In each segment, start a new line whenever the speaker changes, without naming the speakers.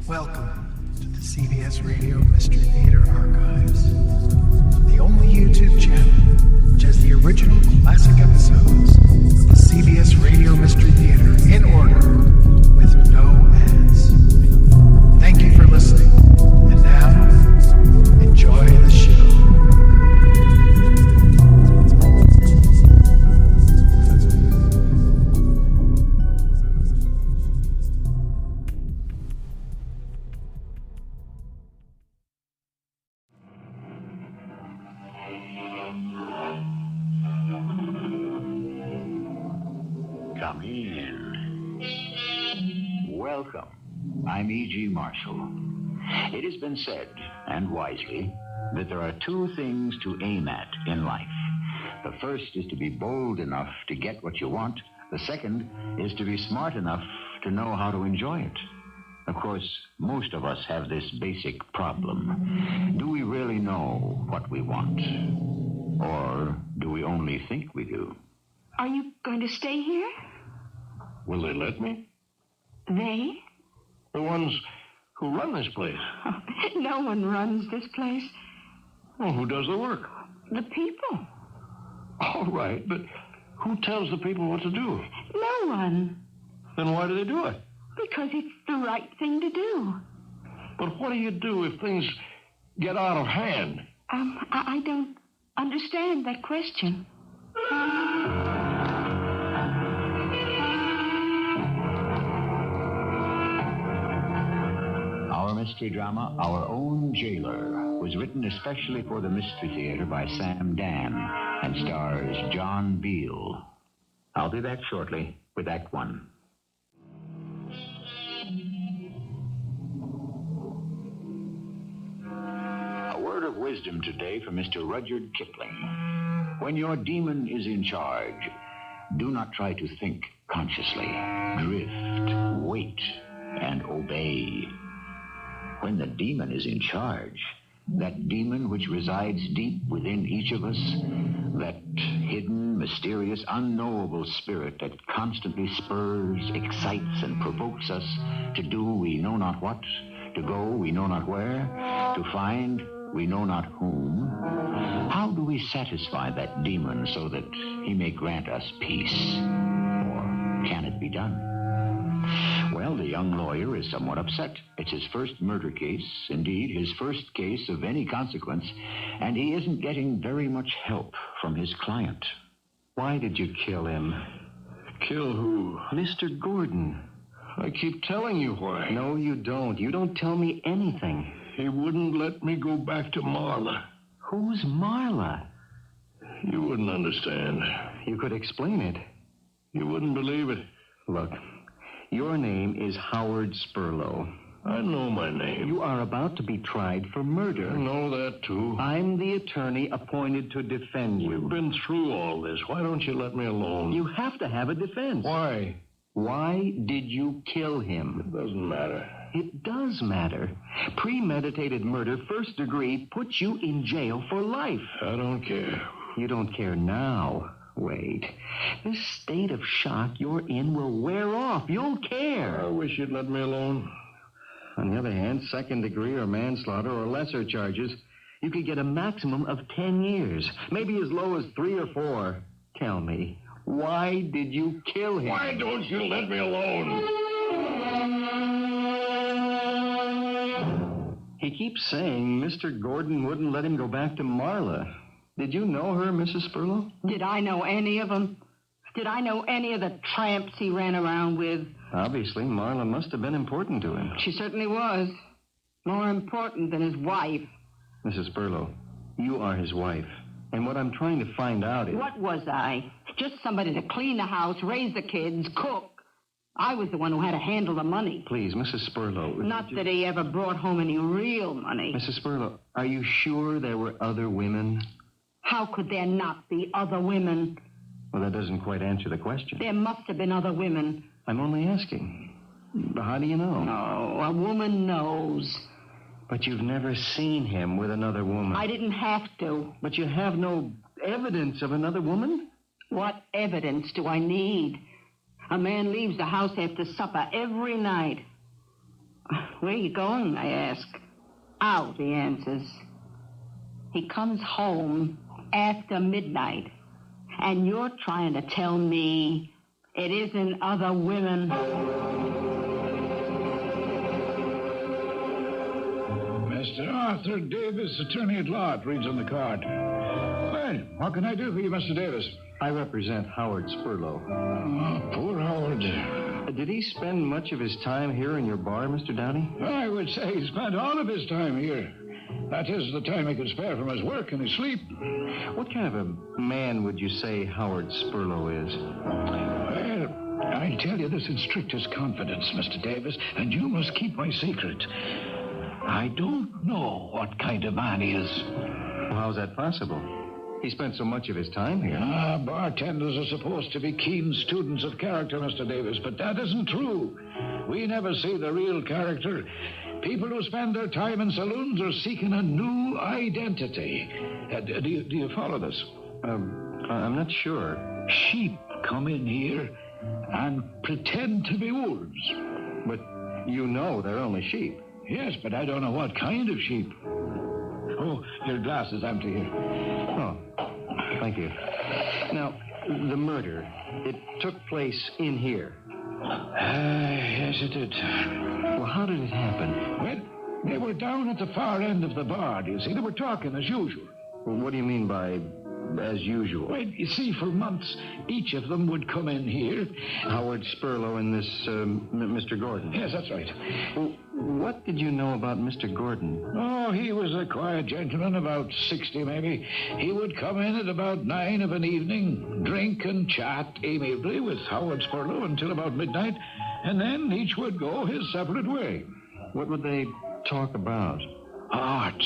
Welcome to the CBS Radio Mystery Theater Archives, the only YouTube channel which has the original classic episodes of the CBS Radio Mystery Theater in order with no ads. Thank you for listening, and now, enjoy the show.
Come in. Welcome. I'm E.G. Marshall. It has been said, and wisely, that there are two things to aim at in life. The first is to be bold enough to get what you want. The second is to be smart enough to know how to enjoy it. Of course, most of us have this basic problem. Do we really know what we want? Or do we only think we do?
Are you going to stay here?
Will they let me?
They?
The ones who run this place.
Oh, no one runs this place.
Well, who does the work?
The people.
All right, but who tells the people what to do?
No one.
Then why do they do it?
Because it's the right thing to do.
But what do you do if things get out of hand?
I don't understand that question.
Our mystery drama, Our Own Jailer, was written especially for the Mystery Theater by Sam Dann and stars John Beal. I'll be back shortly with Act One. A word of wisdom today from Mr. Rudyard Kipling. When your demon is in charge, do not try to think consciously. Drift, wait, and obey. When the demon is in charge, that demon which resides deep within each of us, that hidden, mysterious, unknowable spirit that constantly spurs, excites, and provokes us to do we know not what, to go we know not where, to find we know not whom. How do we satisfy that demon so that he may grant us peace? Or can it be done? Well, the young lawyer is somewhat upset. It's his first murder case, indeed, his first case of any consequence, and he isn't getting very much help from his client.
Why did you kill him?
Kill who?
Mr. Gordon.
I keep telling you why.
No, you don't. You don't tell me anything.
He wouldn't let me go back to Marla.
Who's Marla?
You wouldn't understand.
You could explain it.
You wouldn't believe it.
Look, your name is Howard Spurlow.
I know my name.
You are about to be tried for murder.
I know that, too.
I'm the attorney appointed to defend you.
We've been through all this. Why don't you let me alone?
You have to have a defense.
Why?
Why did you kill him?
It doesn't matter.
It does matter. Premeditated murder, first degree, puts you in jail for life.
I don't care.
You don't care now. Wait. This state of shock you're in will wear off. You'll care.
I wish you'd let me alone.
On the other hand, second degree or manslaughter or lesser charges, you could get a maximum of 10 years. Maybe as low as 3 or 4. Tell me, why did you kill him?
Why don't you let me alone?
He keeps saying Mr. Gordon wouldn't let him go back to Marla. Did you know her, Mrs. Spurlow?
Did I know any of them? Did I know any of the tramps he ran around with?
Obviously, Marla must have been important to him.
She certainly was. More important than his wife.
Mrs. Spurlow, you are his wife. And what I'm trying to find out is...
What was I? Just somebody to clean the house, raise the kids, cook. I was the one who had to handle the money.
Please, Mrs. Spurlow...
Not that he ever brought home any real money.
Mrs. Spurlow, are you sure there were other women?
How could there not be other women?
Well, that doesn't quite answer the question.
There must have been other women.
I'm only asking. How do you know?
No, a woman knows.
But you've never seen him with another woman.
I didn't have to.
But you have no evidence of another woman?
What evidence do I need? A man leaves the house after supper every night. Where you going, I ask. Out, he answers. He comes home after midnight. And you're trying to tell me it isn't other women?
Mr. Arthur Davis, attorney at law, it reads on the card. Well, what can I do for you, Mr. Davis?
I represent Howard Spurlow.
Oh, poor Howard.
Did he spend much of his time here in your bar, Mr. Downey?
I would say he spent all of his time here. That is, the time he could spare from his work and his sleep.
What kind of a man would you say Howard Spurlow is?
Well, I'll tell you this in strictest confidence, Mr. Davis, and you must keep my secret. I don't know what kind of man he is.
Well, how's that possible? He spent so much of his time here.
Bartenders are supposed to be keen students of character, Mr. Davis, but that isn't true. We never see the real character. People who spend their time in saloons are seeking a new identity. Do you follow this?
I'm not sure.
Sheep come in here and pretend to be wolves.
But you know they're only sheep.
Yes, but I don't know what kind of sheep. Oh, your glass is empty here.
Oh, thank you. Now, the murder, it took place in here.
Yes, it did.
Well, how did it happen?
Well, they were down at the far end of the bar, do you see? They were talking as usual.
Well, what do you mean by as usual?
Well, you see, for months, each of them would come in here.
Howard Spurlow and this Mr. Gordon.
Yes, that's right.
Well, what did you know about Mr. Gordon?
Oh, he was a quiet gentleman, about 60 maybe. He would come in at about 9 of an evening, drink and chat amiably with Howard Spurlow until about midnight, and then each would go his separate way.
What would they talk about?
Art.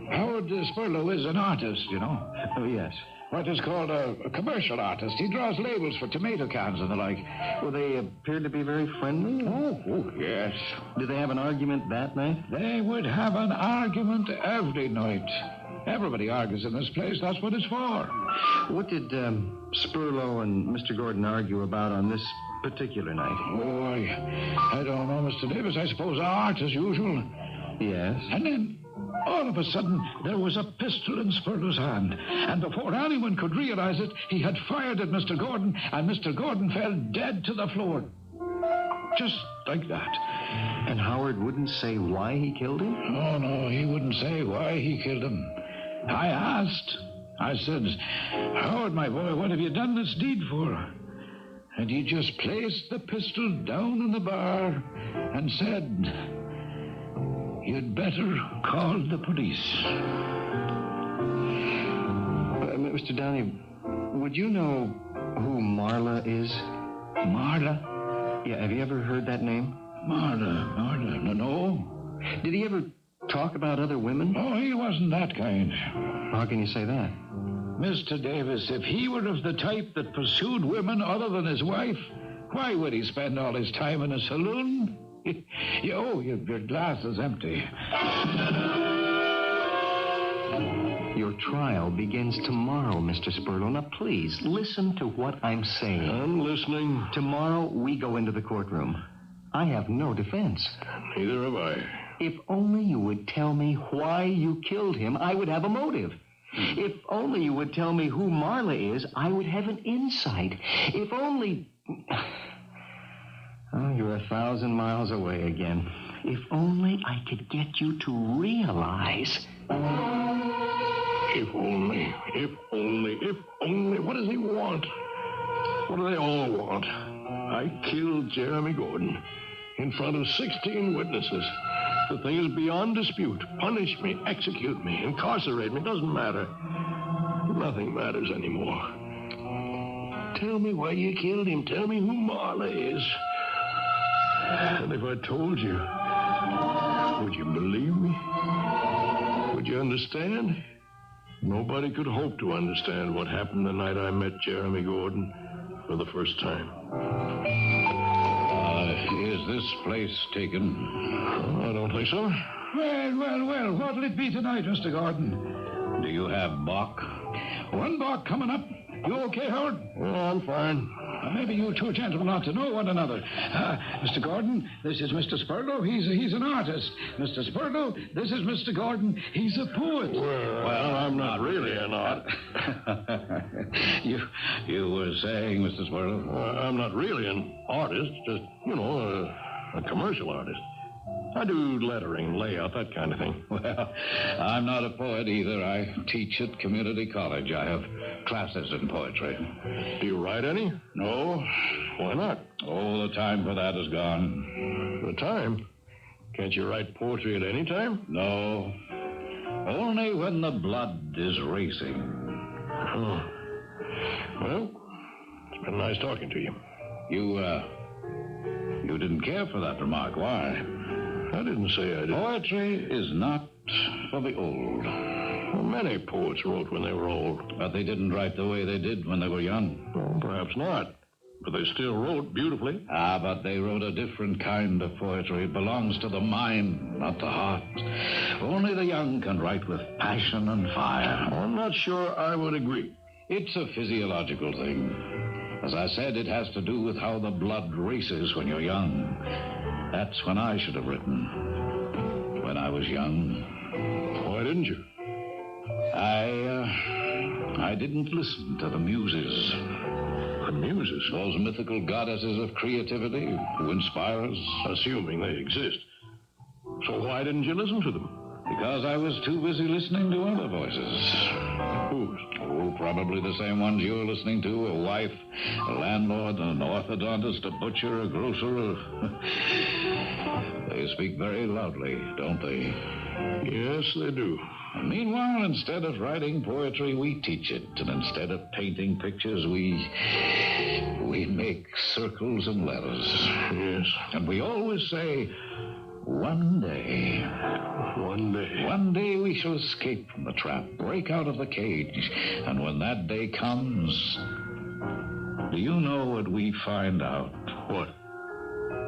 Howard Spurlow is an artist, you know.
Oh, yes.
What is called a commercial artist. He draws labels for tomato cans and the like.
Well, they appeared to be very friendly.
Oh, yes.
Did they have an argument that night?
They would have an argument every night. Everybody argues in this place. That's what it's for.
What did Spurlow and Mr. Gordon argue about on this particular night?
Oh, I don't know, Mr. Davis. I suppose art as usual.
Yes.
And then, all of a sudden, there was a pistol in Spurlow's hand. And before anyone could realize it, he had fired at Mr. Gordon, and Mr. Gordon fell dead to the floor. Just like that.
And Howard wouldn't say why he killed him?
Oh, no, he wouldn't say why he killed him. I asked. I said, Howard, my boy, what have you done this deed for? And he just placed the pistol down in the bar and said, you'd better call the police.
Mr. Downey, would you know who Marla is?
Marla?
Yeah, have you ever heard that name?
Marla, no.
Did he ever talk about other women?
Oh, he wasn't that kind.
How can you say that?
Mr. Davis, if he were of the type that pursued women other than his wife, why would he spend all his time in a saloon? Your glass is empty.
Your trial begins tomorrow, Mr. Spurlow. Now, please, listen to what I'm saying.
I'm listening.
Tomorrow, we go into the courtroom. I have no defense.
Neither have I.
If only you would tell me why you killed him, I would have a motive. If only you would tell me who Marla is, I would have an insight. If only... Oh, you're 1,000 miles away again. If only I could get you to realize...
If only. What does he want? What do they all want? I killed Jeremy Gordon in front of 16 witnesses. The thing is beyond dispute. Punish me, execute me, incarcerate me. Doesn't matter. Nothing matters anymore. Tell me why you killed him. Tell me who Marla is. And if I told you, would you believe me? Would you understand? Nobody could hope to understand what happened the night I met Jeremy Gordon for the first time.
Is this place taken?
Oh, I don't think so.
Well, what'll it be tonight, Mr. Gordon? Do you have Bach? One Bach coming up. You okay, Howard?
Oh, I'm fine.
Maybe you two gentlemen ought to know one another. Mr. Gordon, this is Mr. Spurlow. He's an artist. Mr. Spurlow, this is Mr. Gordon. He's a poet.
Well, I'm not really an artist.
You were saying, Mr. Spurlow?
I'm not really an artist, just, a commercial artist. I do lettering, layout, that kind of thing.
Well, I'm not a poet either. I teach at community college. I have classes in poetry.
Do you write any?
No.
Why not?
Oh, the time for that is gone.
The time? Can't you write poetry at any time?
No. Only when the blood is racing.
Oh. Well, it's been nice talking to you.
You didn't care for that remark. Why?
I didn't say I did.
Poetry is not for the old.
Well, many poets wrote when they were old.
But they didn't write the way they did when they were young.
Well, perhaps not. But they still wrote beautifully.
But they wrote a different kind of poetry. It belongs to the mind, not the heart. Only the young can write with passion and fire.
I'm not sure I would agree.
It's a physiological thing. As I said, it has to do with how the blood races when you're young. That's when I should have written. When I was young.
Why didn't you?
I didn't listen to the muses.
The muses?
Those mythical goddesses of creativity who inspire us.
Assuming they exist. So why didn't you listen to them?
Because I was too busy listening to other voices.
Whose?
Oh, probably the same ones you're listening to. A wife, a landlord, an orthodontist, a butcher, a grocer. They speak very loudly, don't they?
Yes, they do.
And meanwhile, instead of writing poetry, we teach it. And instead of painting pictures, we make circles and letters.
Yes.
And we always say, one day.
One day.
One day we shall escape from the trap, break out of the cage. And when that day comes, do you know what we find out?
What?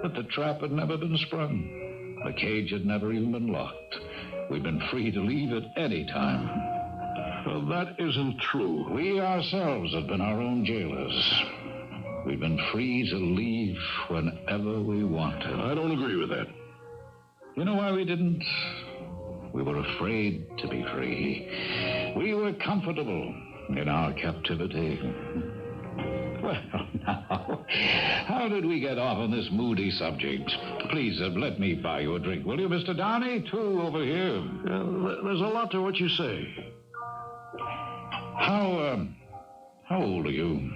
That the trap had never been sprung. The cage had never even been locked. We've been free to leave at any time.
Well, that isn't true.
We ourselves have been our own jailers. We've been free to leave whenever we wanted.
I don't agree with that.
You know why we didn't? We were afraid to be free. We were comfortable in our captivity. Well, now, how did we get off on this moody subject? Please, let me buy you a drink, will you, Mr. Downey? Two over here.
There's a lot to what you say.
How old are you?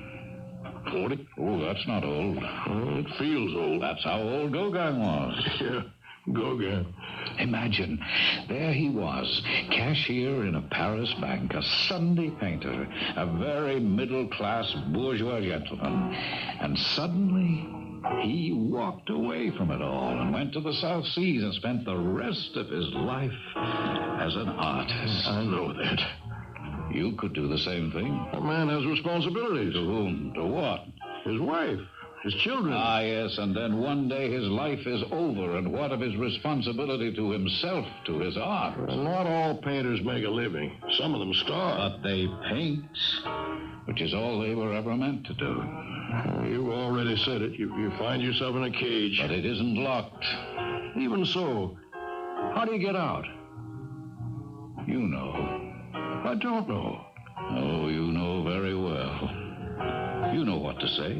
40?
Oh, that's not old.
It feels old.
That's how old Gauguin was.
Yeah, Gauguin.
Imagine, there he was, cashier in a Paris bank, a Sunday painter, a very middle-class bourgeois gentleman. And suddenly, he walked away from it all and went to the South Seas and spent the rest of his life as an artist.
I know that.
You could do the same thing.
A man has responsibilities.
To whom? To what?
His wife. His children.
Ah, yes, and then one day his life is over, and what of his responsibility to himself, to his art?
Not all painters make a living. Some of them starve.
But they paint, which is all they were ever meant to do.
You already said it. You find yourself in a cage.
But it isn't locked.
Even so, how do you get out?
You know.
I don't know.
Oh, you know very well. You know what to say.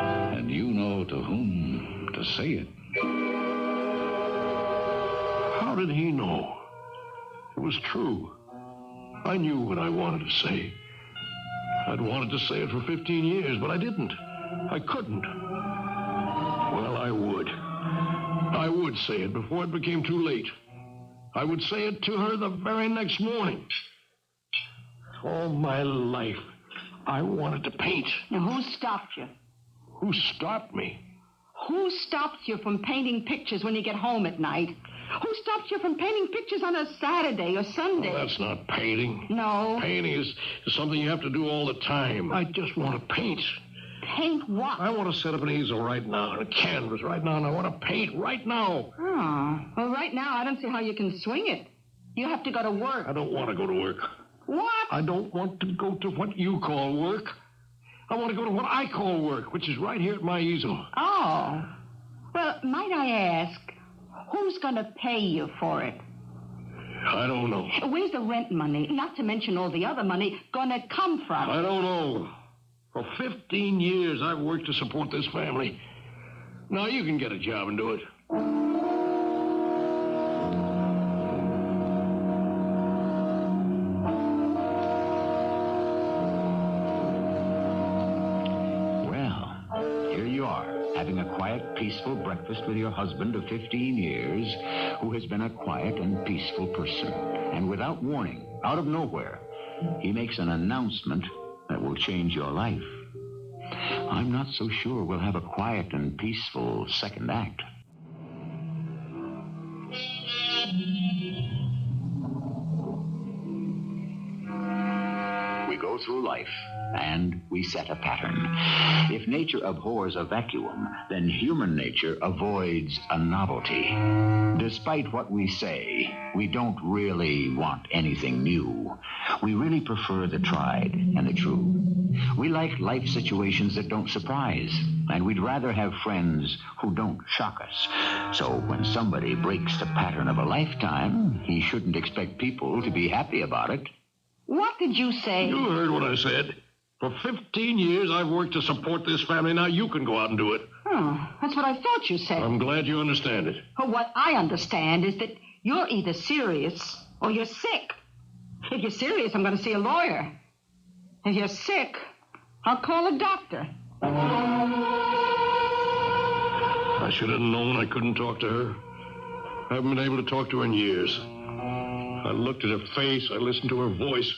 And you know to whom to say it.
How did he know? It was true. I knew what I wanted to say. I'd wanted to say it for 15 years, but I didn't. I couldn't. Well, I would. I would say it before it became too late. I would say it to her the very next morning. All my life, I wanted to paint.
Now, who stopped you?
Who stopped me?
Who stops you from painting pictures when you get home at night? Who stops you from painting pictures on a Saturday or Sunday?
Well, that's not painting.
No.
Painting is something you have to do all the time. I just want to paint.
Paint what?
I want to set up an easel right now, and a canvas right now, and I want to paint right now.
Oh. Well, right now, I don't see how you can swing it. You have to go to work.
I don't want to go to work.
What?
I don't want to go to what you call work. I want to go to what I call work, which is right here at my easel.
Oh. Well, might I ask, who's going to pay you for it?
I don't know.
Where's the rent money, not to mention all the other money, going to come from?
I don't know. For 15 years, I've worked to support this family. Now you can get a job and do it.
Having a quiet, peaceful breakfast with your husband of 15 years, who has been a quiet and peaceful person. And without warning, out of nowhere, he makes an announcement that will change your life. I'm not so sure we'll have a quiet and peaceful second act. We go through life, and we set a pattern. If nature abhors a vacuum, then human nature avoids a novelty. Despite what we say, we don't really want anything new. We really prefer the tried and the true. We like life situations that don't surprise, and we'd rather have friends who don't shock us. So when somebody breaks the pattern of a lifetime, he shouldn't expect people to be happy about it.
What did you say?
You heard what I said. For 15 years, I've worked to support this family. Now you can go out and do it.
Oh, that's what I thought you said.
I'm glad you understand it.
Well, what I understand is that you're either serious or you're sick. If you're serious, I'm going to see a lawyer. If you're sick, I'll call a doctor.
I should have known I couldn't talk to her. I haven't been able to talk to her in years. I looked at her face, I listened to her voice,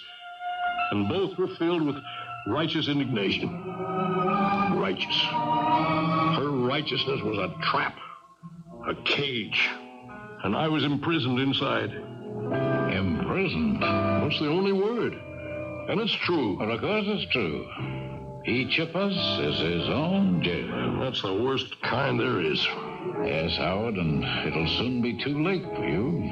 and both were filled with righteous indignation. Righteous. Her righteousness was a trap, a cage, and I was imprisoned inside.
Imprisoned?
That's the only word. And it's true.
Well, of course it's true. Each of us is his own jailer.
That's the worst kind there is.
Yes, Howard, and it'll soon be too late for you.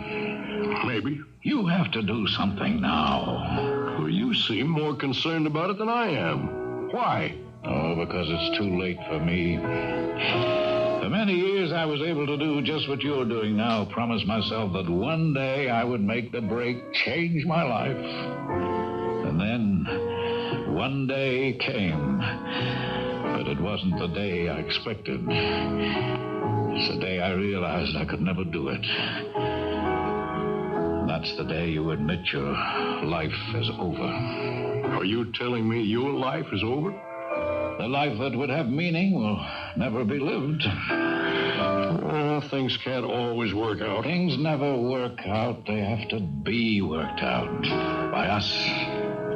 Maybe.
You have to do something now.
Well, you seem more concerned about it than I am. Why?
Oh, because it's too late for me. For many years, I was able to do just what you're doing now. Promise myself that one day I would make the break, change my life. And then one day came. But it wasn't the day I expected. It's the day I realized I could never do it. That's the day you admit your life is over.
Are you telling me your life is over?
The life that would have meaning will never be lived.
Well, things can't always work out.
Things never work out. They have to be worked out. By us.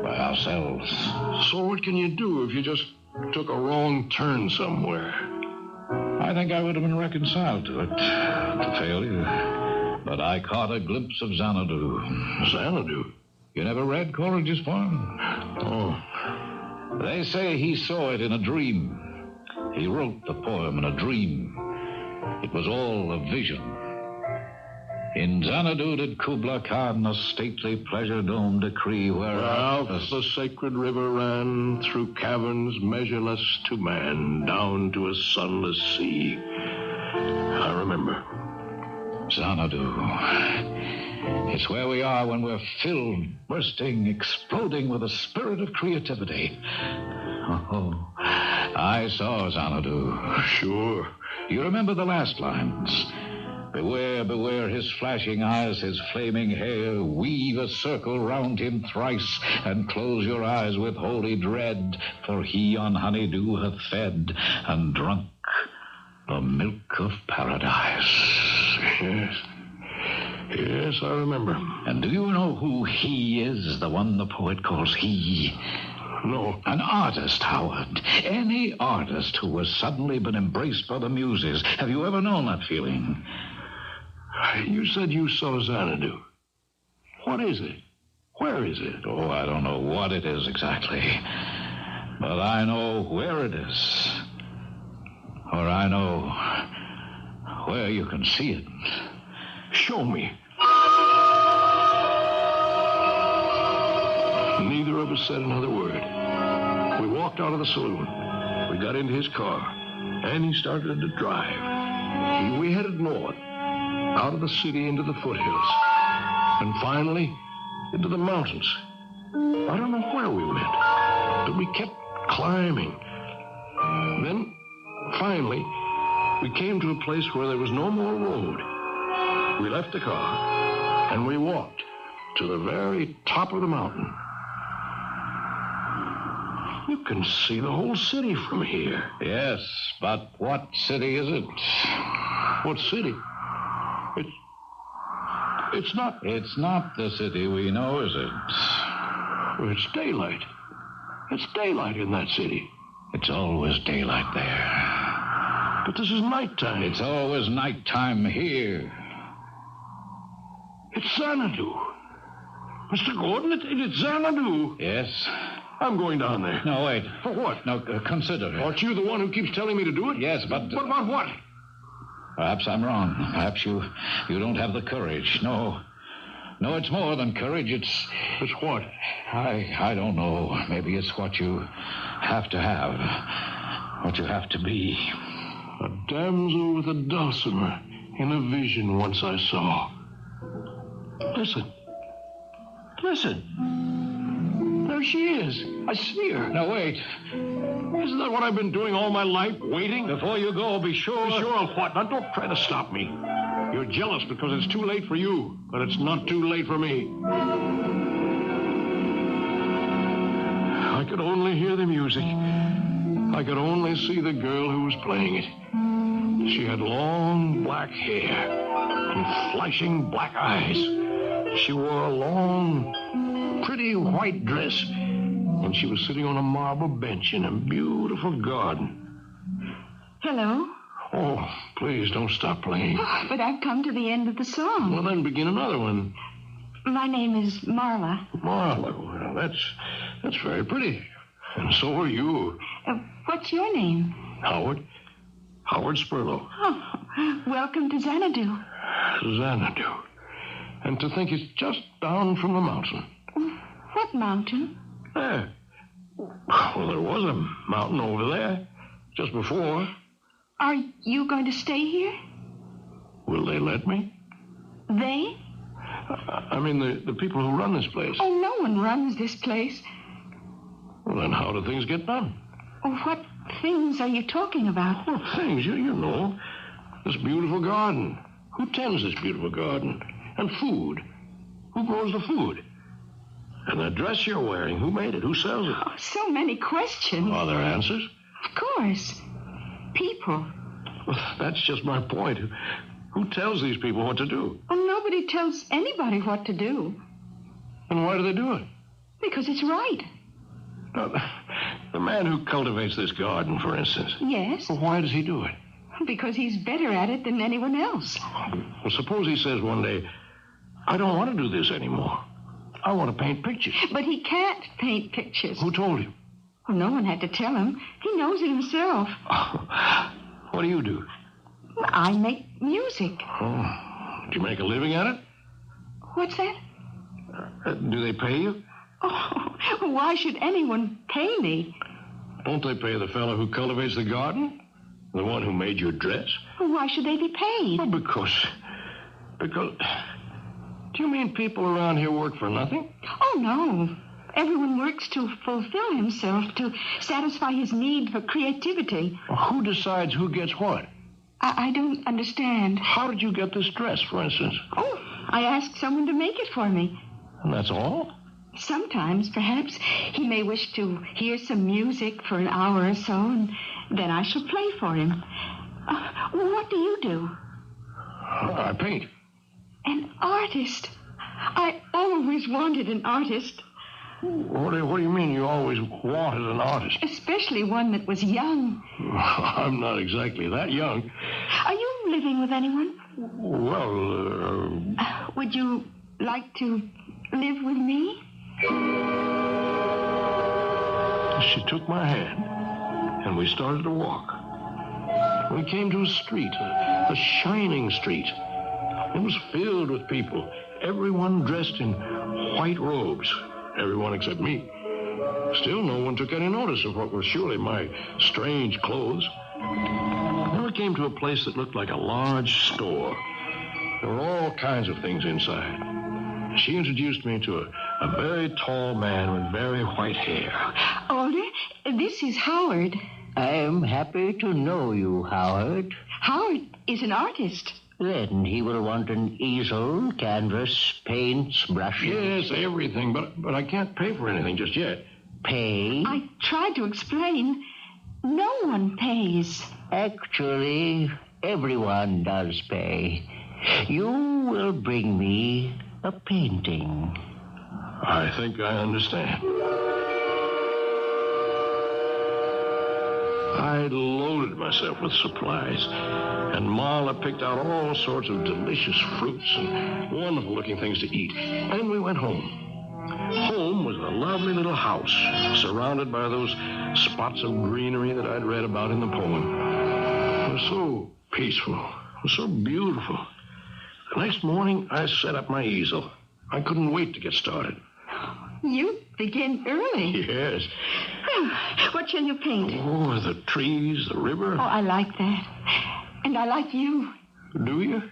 By ourselves.
So what can you do if you just took a wrong turn somewhere?
I think I would have been reconciled to it. To failure. But I caught a glimpse of Xanadu.
Xanadu?
You never read Coleridge's poem?
Oh.
They say he saw it in a dream. He wrote the poem in a dream. It was all a vision. In Xanadu did Kubla Khan a stately pleasure-dome decree where
Out the sacred river ran through caverns measureless to man, down to a sunless sea. I remember.
Xanadu. It's where we are when we're filled, bursting, exploding with a spirit of creativity. Oh, I saw Xanadu.
Sure.
You remember the last lines? Beware, beware his flashing eyes, his flaming hair. Weave a circle round him thrice, and close your eyes with holy dread, for he on honeydew hath fed and drunk the milk of paradise.
Yes. Yes, I remember.
And do you know who he is, the one the poet calls he?
No.
An artist, Howard. Any artist who has suddenly been embraced by the muses. Have you ever known that feeling?
You said you saw Xanadu. What is it? Where is it?
Oh, I don't know what it is exactly. But I know where it is. Or I know where you can see it.
Show me. Neither of us said another word. We walked out of the saloon. We got into his car, and he started to drive. We headed north, out of the city into the foothills, and finally into the mountains. I don't know where we went, but we kept climbing. Then, finally, we came to a place where there was no more road. We left the car, and we walked to the very top of the mountain. You can see the whole city from here.
Yes, but what city is it?
What city? It's not...
It's not the city we know, is it?
Well, it's daylight. It's daylight in that city.
It's always daylight there.
But this is nighttime.
It's always nighttime here.
It's Xanadu. Mr. Gordon, it's Xanadu.
Yes?
I'm going down there.
No, wait.
For what?
No, consider it.
Aren't you the one who keeps telling me to do it?
Yes, but...
What about what?
Perhaps I'm wrong. Perhaps you don't have the courage. No, it's more than courage. It's
what?
I don't know. Maybe it's what you have to have. What you have to be.
A damsel with a dulcimer in a vision once I saw. Listen. There she is. I see her.
Now, wait.
Isn't that what I've been doing all my life, waiting?
Before you go, be sure...
Be sure of what? Now, don't try to stop me. You're jealous because it's too late for you, but it's not too late for me. I could only hear the music. I could only see the girl who was playing it. She had long black hair and flashing black eyes. She wore a long, pretty white dress, and she was sitting on a marble bench in a beautiful garden.
Hello?
Oh, please don't stop playing.
Oh, but I've come to the end of the song.
Well, then begin another one.
My name is Marla.
Marla, well, that's very pretty. And so are you.
What's your name?
Howard Spurlow.
Oh, welcome to Xanadu.
Xanadu. And to think it's just down from the mountain.
What mountain?
There. Well, there was a mountain over there just before.
Are you going to stay here?
Will they let me?
They?
I mean, the people who run this place.
Oh, no one runs this place.
Well, then how do things get done?
Oh, what things are you talking about?
Well, things, you know. This beautiful garden. Who tends this beautiful garden? And food. Who grows the food? And the dress you're wearing, who made it? Who sells it?
Oh, so many questions.
Are there answers?
Of course. People.
Well, that's just my point. Who tells these people what to do?
Oh, nobody tells anybody what to do.
And why do they do it?
Because it's right.
Now, the man who cultivates this garden, for instance.
Yes.
Well, why does he do it?
Because he's better at it than anyone else.
Well, suppose he says one day, I don't want to do this anymore. I want to paint pictures.
But he can't paint pictures.
Who told him?
Well, no one had to tell him. He knows it himself.
What do you do?
I make music.
Oh, do you make a living at it?
What's that?
Do they pay you?
Oh, why should anyone pay me?
Don't they pay the fellow who cultivates the garden? The one who made your dress?
Why should they be paid?
Well, because... Do you mean people around here work for nothing?
Oh, no. Everyone works to fulfill himself, to satisfy his need for creativity.
Well, who decides who gets what?
I don't understand.
How did you get this dress, for instance?
Oh, I asked someone to make it for me.
And that's all?
Sometimes, perhaps, he may wish to hear some music for an hour or so, and then I shall play for him. What do you do?
I paint.
An artist? I always wanted an artist.
What do you mean you always wanted an artist?
Especially one that was young.
I'm not exactly that young.
Are you living with anyone?
Well,
Would you like to live with me?
She took my hand, and we started to walk. We came to a street, a shining street. It was filled with people, everyone dressed in white robes, everyone except me. Still, no one took any notice of what was surely my strange clothes. Then we came to a place that looked like a large store. There were all kinds of things inside. She introduced me to a very tall man with very white hair.
Older, this is Howard.
I am happy to know you, Howard.
Howard is an artist.
Then he will want an easel, canvas, paints, brushes.
Yes, everything, but I can't pay for anything just yet.
Pay?
I tried to explain. No one pays.
Actually, everyone does pay. You will bring me a painting.
I think I understand. I loaded myself with supplies, and Marla picked out all sorts of delicious fruits and wonderful-looking things to eat. And we went home. Home was a lovely little house, surrounded by those spots of greenery that I'd read about in the poem. It was so peaceful. It was so beautiful. The next morning, I set up my easel. I couldn't wait to get started.
You begin early.
Yes.
What shall you paint?
Oh, the trees, the river.
Oh, I like that. And I like you.
Do you?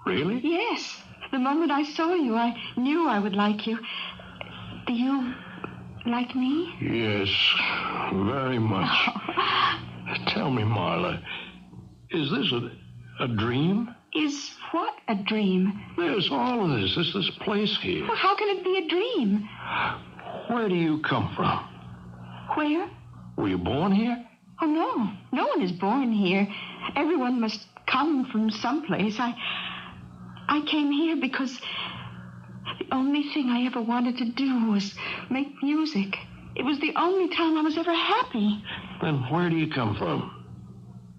Really?
Yes. The moment I saw you, I knew I would like you. Do you like me?
Yes, very much. Tell me, Marla, is this a dream?
Is what a dream?
There's all of this. This place here.
Well, how can it be a dream?
Where do you come from?
Where?
Were you born here?
Oh, no. No one is born here. Everyone must come from someplace. I came here because the only thing I ever wanted to do was make music. It was the only time I was ever happy.
Then where do you come from?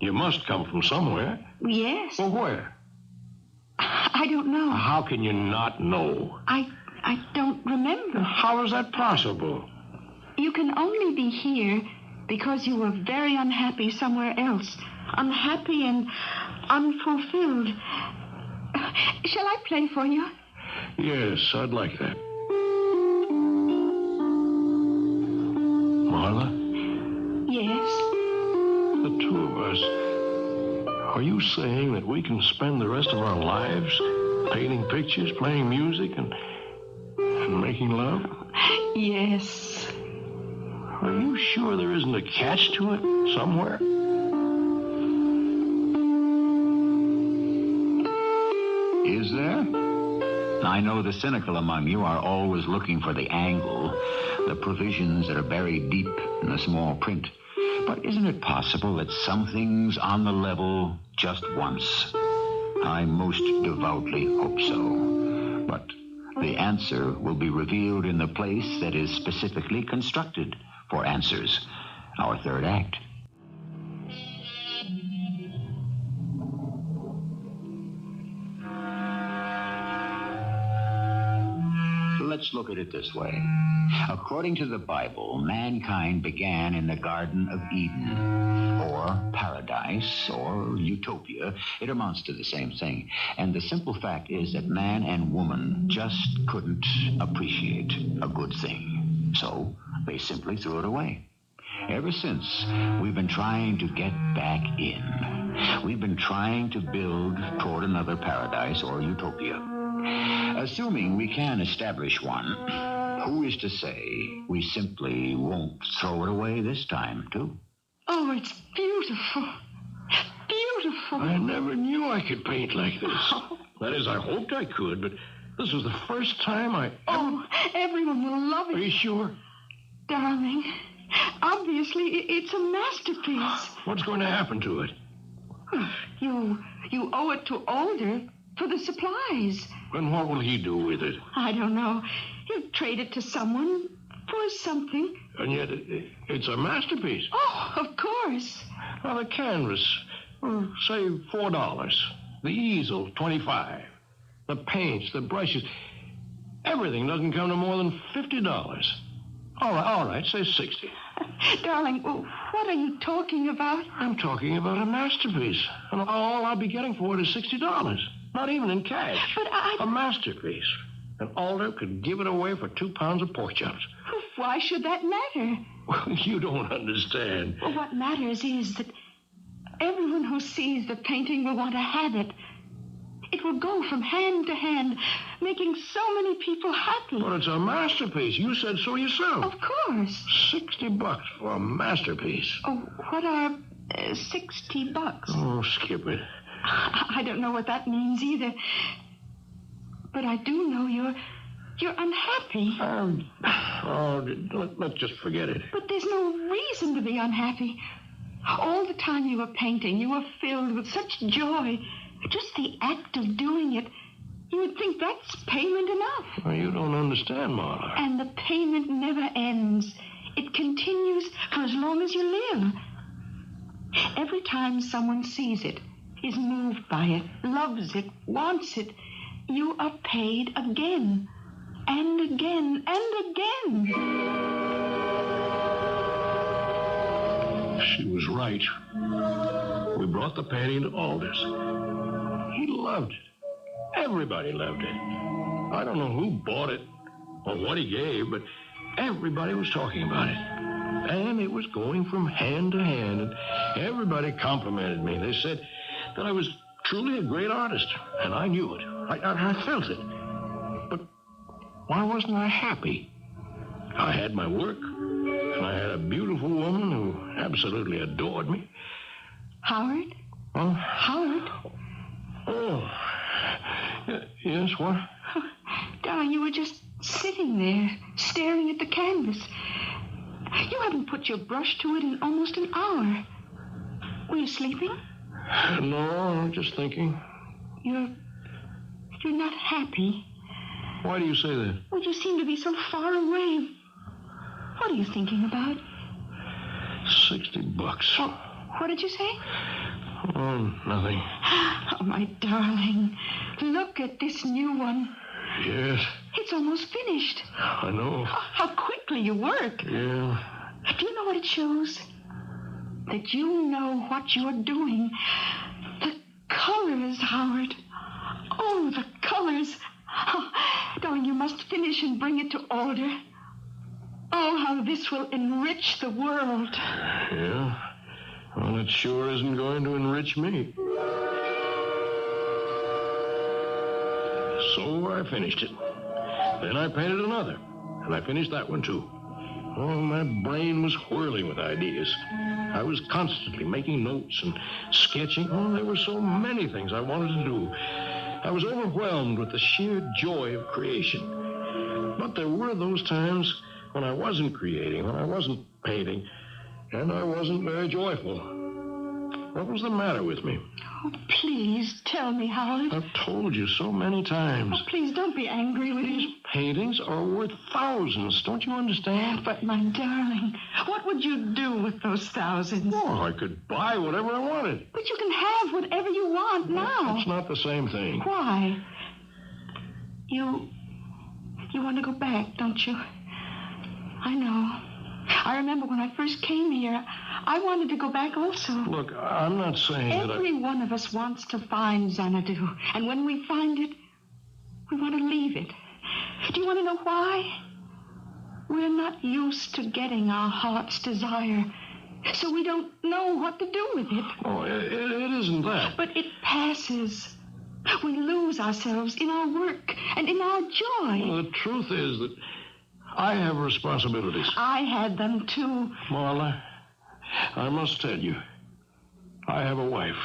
You must come from somewhere.
Yes.
Well, where?
I don't know.
How can you not know?
I don't remember.
How is that possible?
You can only be here because you were very unhappy somewhere else. Unhappy and unfulfilled. Shall I play for you?
Yes, I'd like that. Marla?
Yes.
The two of us. Are you saying that we can spend the rest of our lives painting pictures, playing music, and making love?
Yes.
Are you sure there isn't a catch to it somewhere?
Is there? I know the cynical among you are always looking for the angle, the provisions that are buried deep in the small print. But isn't it possible that something's on the level just once? I most devoutly hope so. But the answer will be revealed in the place that is specifically constructed for answers, our third act. Let's look at it this way. According to the Bible, mankind began in the Garden of Eden, or paradise, or utopia. It amounts to the same thing. And the simple fact is that man and woman just couldn't appreciate a good thing. So they simply threw it away. Ever since, we've been trying to get back in. We've been trying to build toward another paradise or utopia. Assuming we can establish one, who is to say we simply won't throw it away this time, too?
Oh, it's beautiful. Beautiful.
I never knew I could paint like this. That is, I hoped I could, but this was the first time I...
Oh, everyone will love
Are you
it.
sure?
Darling, obviously, it's a masterpiece.
What's going to happen to it?
You owe it to Older for the supplies.
And what will he do with it?
I don't know. He'll trade it to someone for something.
And yet, it's a masterpiece.
Oh, of course.
Well, the canvas, say $4. The easel, $25. The paints, the brushes, everything doesn't come to more than $50. All right, say $60.
Darling, what are you talking about?
I'm talking about a masterpiece. And all I'll be getting for it is $60. Not even in cash.
But
A masterpiece. And Alder could give it away for 2 pounds of pork chops.
Why should that matter?
You don't understand.
Well, what matters is that everyone who sees the painting will want to have it. It will go from hand to hand, making so many people happy.
But it's a masterpiece. You said so yourself.
Of course.
$60 for a masterpiece.
Oh, what are $60?
Oh, skip it.
I don't know what that means either. But I do know you're unhappy.
Let's just forget it.
But there's no reason to be unhappy. All the time you were painting, you were filled with such joy. Just the act of doing it, you would think that's payment enough.
Well, you don't understand, Marla.
And the payment never ends. It continues for as long as you live. Every time someone sees it, is moved by it, loves it, wants it, you are paid again, and again, and again.
She was right. We brought the painting to Aldous. He loved it. Everybody loved it. I don't know who bought it or what he gave, but everybody was talking about it. And it was going from hand to hand, and everybody complimented me. They said that I was truly a great artist, and I knew it. I felt it. But why wasn't I happy? I had my work, and I had a beautiful woman who absolutely adored me.
Howard?
Huh?
Howard?
Oh. Yes, what?
Oh, darling, you were just sitting there, staring at the canvas. You haven't put your brush to it in almost an hour. Were you sleeping?
No, I'm just thinking.
You're not happy.
Why do you say that?
Well, you seem to be so far away. What are you thinking about?
$60.
What did you say?
Oh, nothing.
Oh, my darling. Look at this new one.
Yes,
It's almost finished.
I know.
Oh, how quickly you work.
Yeah.
Do you know what it shows? That you know what you're doing. The colors, Howard. Oh, the colors. Oh, darling, you must finish and bring it to order. Oh, how this will enrich the world.
Yeah? Well, it sure isn't going to enrich me. So I finished it. Then I painted another, and I finished that one, too. Oh, my brain was whirling with ideas. I was constantly making notes and sketching. Oh, there were so many things I wanted to do. I was overwhelmed with the sheer joy of creation. But there were those times when I wasn't creating, when I wasn't painting, and I wasn't very joyful. What was the matter with me?
Oh, please tell me, Howard.
I've told you so many times.
Oh, please don't be angry with
These
me.
paintings are worth thousands. Don't you understand?
But, my darling, what would you do with those thousands?
Oh, I could buy whatever I wanted.
But you can have whatever you want now.
It's not the same thing.
Why? You want to go back, don't you? I know. I remember when I first came here, I wanted to go back also.
Look, I'm not saying that
Every one of us wants to find Xanadu. And when we find it, we want to leave it. Do you want to know why? We're not used to getting our heart's desire, so we don't know what to do with it.
Oh, it isn't that.
But it passes. We lose ourselves in our work and in our joy.
Well, the truth is that I have responsibilities.
I had them, too.
Marla, I must tell you, I have a wife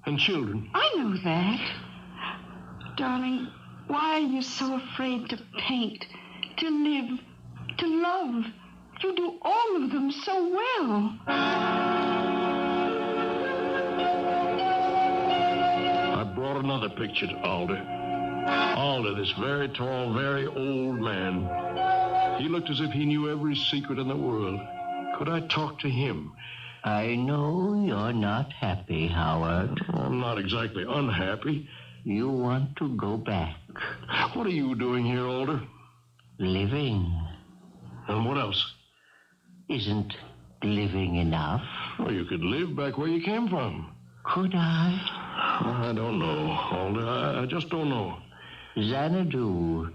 and children.
I know that. Darling, why are you so afraid to paint, to live, to love? You do all of them so well.
I brought another picture to Alder. Alder, this very tall, very old man. He looked as if he knew every secret in the world. Could I talk to him?
I know you're not happy, Howard.
I'm not exactly unhappy.
You want to go back.
What are you doing here, Alder?
Living.
And what else?
Isn't living enough?
Well, you could live back where you came from.
Could I?
I don't know, Alder. I just don't know.
Xanadu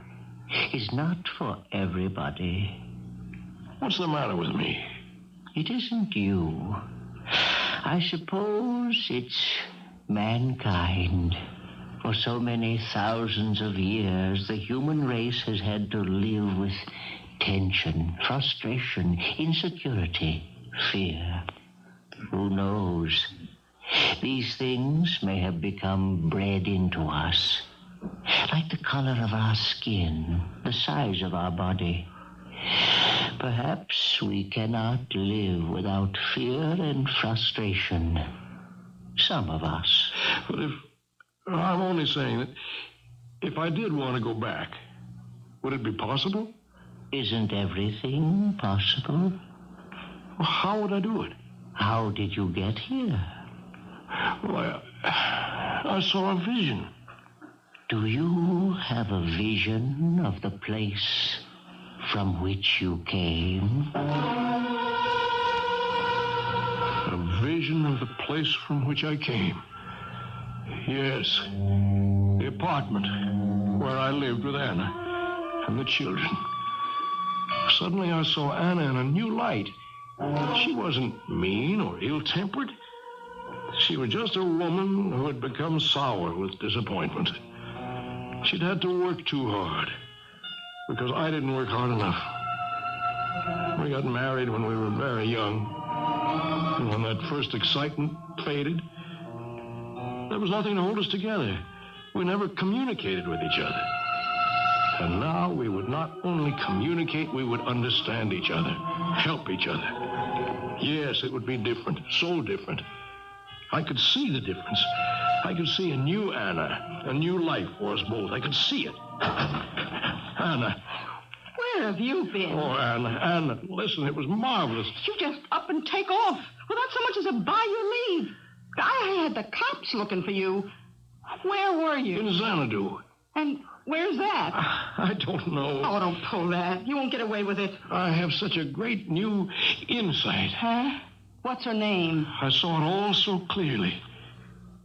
is not for everybody.
What's the matter with me?
It isn't you. I suppose it's mankind. For so many thousands of years, the human race has had to live with tension, frustration, insecurity, fear. Who knows? These things may have become bred into us, like the color of our skin, the size of our body. Perhaps we cannot live without fear and frustration. Some of us.
But I'm only saying that if I did want to go back, would it be possible?
Isn't everything possible?
Well, how would I do it?
How did you get here?
Well, I saw a vision.
Do you have a vision of the place from which you came?
A vision of the place from which I came. Yes, the apartment where I lived with Anna and the children. Suddenly I saw Anna in a new light. She wasn't mean or ill-tempered. She was just a woman who had become sour with disappointment. She'd had to work too hard because I didn't work hard enough. We got married when we were very young. And when that first excitement faded, there was nothing to hold us together. We never communicated with each other. And now we would not only communicate, we would understand each other, help each other. Yes, it would be different, so different. I could see the difference. I could see a new Anna, a new life for us both. I could see it. Anna.
Where have you been?
Oh, Anna, listen, it was marvelous.
You just up and take off without so much as a by your leave. I had the cops looking for you. Where were you?
In Xanadu.
And where's that?
I don't know.
Oh, don't pull that. You won't get away with it.
I have such a great new insight.
Huh? What's her name?
I saw it all so clearly.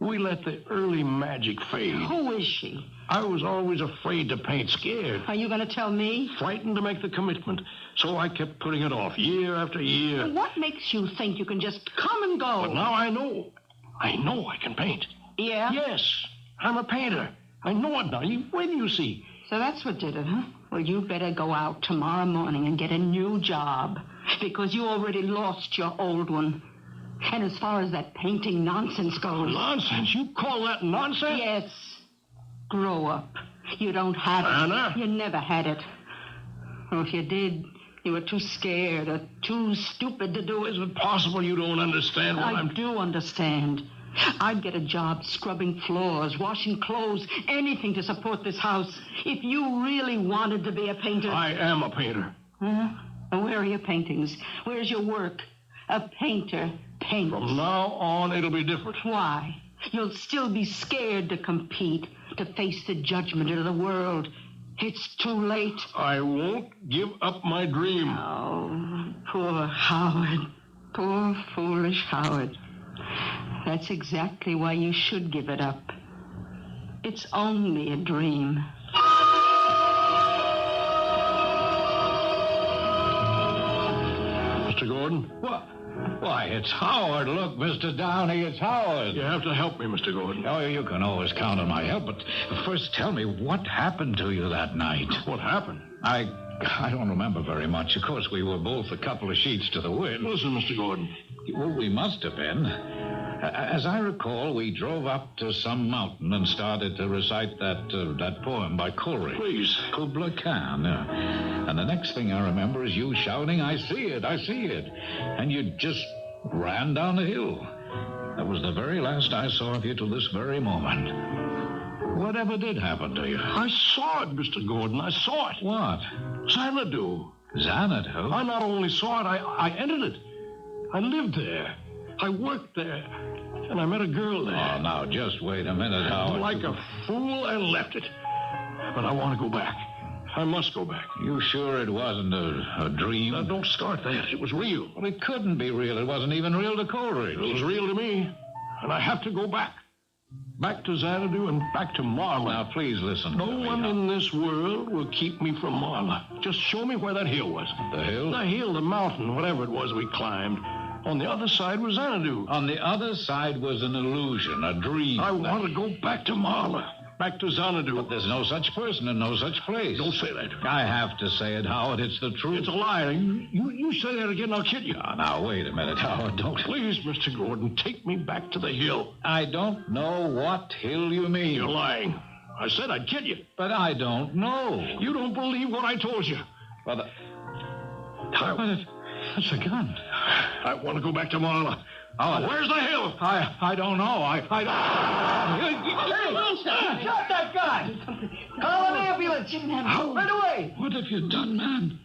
We let the early magic fade.
Who is she?
I was always afraid to paint, scared.
Are you going to tell me?
Frightened to make the commitment. So I kept putting it off year after year.
What makes you think you can just come and go?
But now I know. I know I can paint.
Yeah?
Yes, I'm a painter. I know it now. Wait till you see.
So that's what did it, huh? Well, you better go out tomorrow morning and get a new job, because you already lost your old one. And as far as that painting nonsense goes...
Nonsense? You call that nonsense?
Yes. Grow up. You don't have it.
Anna?
You never had it. Or if you did, you were too scared or too stupid to do it.
Is it possible you don't understand what
I do understand. I'd get a job scrubbing floors, washing clothes, anything to support this house. If you really wanted to be a painter...
I am a painter.
Huh? And where are your paintings? Where's your work? A painter paints.
From now on, it'll be different.
Why? You'll still be scared to compete, to face the judgment of the world. It's too late.
I won't give up my dream.
Oh, poor Howard. Poor, foolish Howard. That's exactly why you should give it up. It's only a dream.
Mr. Gordon?
What? Why, it's Howard. Look, Mr. Downey, it's Howard.
You have to help me, Mr. Gordon.
Oh, you can always count on my help, but first tell me what happened to you that night.
What happened?
I don't remember very much. Of course, we were both a couple of sheets to the wind.
Listen, Mr. Gordon.
Well, we must have been. As I recall, we drove up to some mountain and started to recite that poem by Coleridge.
Please.
Kubla Khan. And the next thing I remember is you shouting, "I see it, I see it." And you just ran down the hill. That was the very last I saw of you till this very moment. Whatever did happen to you?
I saw it, Mr. Gordon. I saw it.
What?
Xanadu.
Xanadu?
I not only saw it, I entered it. I lived there. I worked there. And I met a girl there.
Oh, now, just wait a minute, Howard.
Like a fool, I left it. But I want to go back. I must go back.
You sure it wasn't a dream?
Now, don't start that. It was real.
Well, it couldn't be real. It wasn't even real to Coleridge.
It was real to me. And I have to go back. Back to Xanadu and back to Marla.
Now, please listen.
No one in this world will keep me from Marla. Just show me where that hill was.
The hill?
The hill, the mountain, whatever it was we climbed. On the other side was Xanadu.
On the other side was an illusion, a dream.
I want to go back to Marla. Back to Xanadu.
But there's no such person and no such place.
Don't say that.
I have to say it, Howard. It's the truth.
It's a lie. You say that again, I'll kill you.
Now, wait a minute, Howard. Don't...
Please, Mr. Gordon, take me back to the hill.
I don't know what hill you mean.
You're lying. I said I'd kill you.
But I don't know.
You don't believe what I told you.
Well, that's a gun.
I want to go back to Marla.
Oh,
where's the hill?
I don't know.
Hey, shot that guy! Call an ambulance! Right away!
What have you done, man?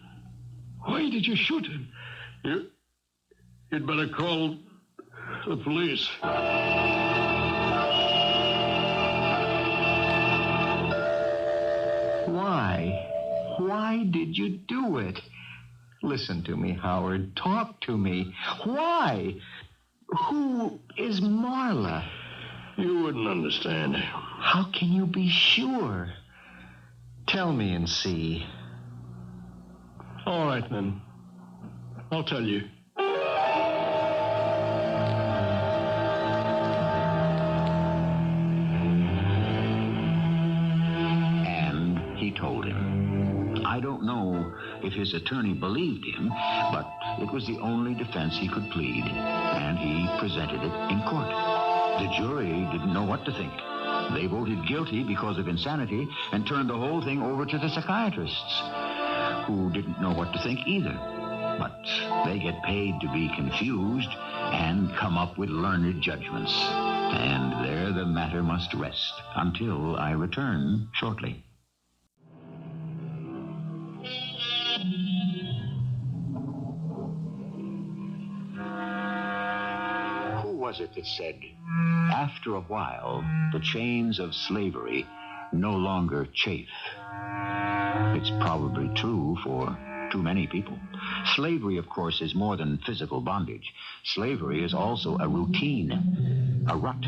Why did you shoot him? You'd better call the police.
Why? Why did you do it? Listen to me, Howard. Talk to me. Why? Who is Marla?
You wouldn't understand.
How can you be sure? Tell me and see.
All right, then. I'll tell you.
And he told him. I don't know if his attorney believed him, but it was the only defense he could plead, and he presented it in court. The jury didn't know what to think. They voted guilty because of insanity and turned the whole thing over to the psychiatrists, who didn't know what to think either. But they get paid to be confused and come up with learned judgments. And there the matter must rest until I return shortly. Was it that said, after a while, the chains of slavery no longer chafe? It's probably true for too many people. Slavery, of course, is more than physical bondage. Slavery is also a routine, a rut.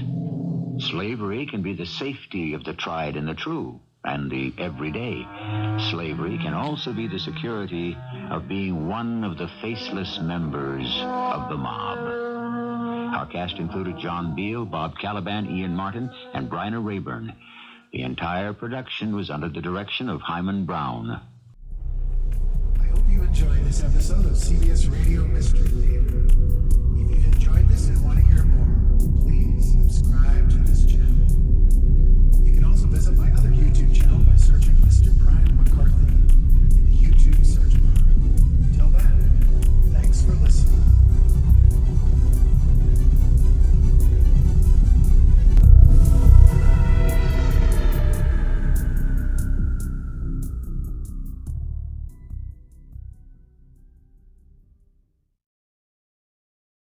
Slavery can be the safety of the tried and the true, and the everyday. Slavery can also be the security of being one of the faceless members of the mob. Our cast included John Beal, Bob Kaliban, Ian Martin, and Bryna Raeburn. The entire production was under the direction of Hyman Brown.
I hope you enjoyed this episode of CBS Radio Mystery Theater. If you've enjoyed this and want to hear more, please subscribe.